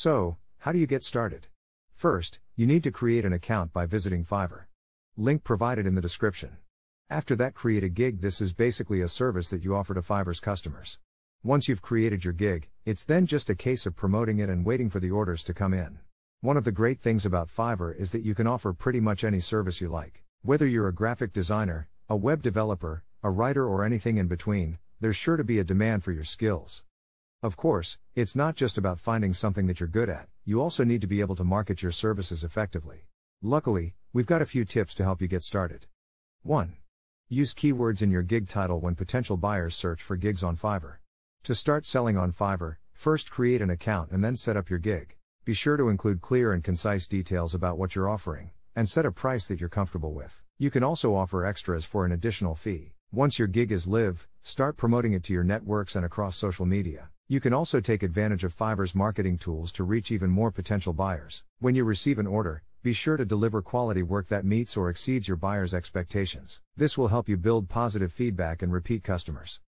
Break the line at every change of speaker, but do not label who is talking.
So, how do you get started? First, you need to create an account by visiting Fiverr. Link provided in the description. After that, create a gig. This is basically a service that you offer to Fiverr's customers. Once you've created your gig, it's then just a case of promoting it and waiting for the orders to come in. One of the great things about Fiverr is that you can offer pretty much any service you like. Whether you're a graphic designer, a web developer, a writer, or anything in between, there's sure to be a demand for your skills. Of course, it's not just about finding something that you're good at, you also need to be able to market your services effectively. Luckily, we've got a few tips to help you get started. 1. Use keywords in your gig title when potential buyers search for gigs on Fiverr. To start selling on Fiverr, first create an account and then set up your gig. Be sure to include clear and concise details about what you're offering, and set a price that you're comfortable with. You can also offer extras for an additional fee. Once your gig is live, start promoting it to your networks and across social media. You can also take advantage of Fiverr's marketing tools to reach even more potential buyers. When you receive an order, be sure to deliver quality work that meets or exceeds your buyer's expectations. This will help you build positive feedback and repeat customers.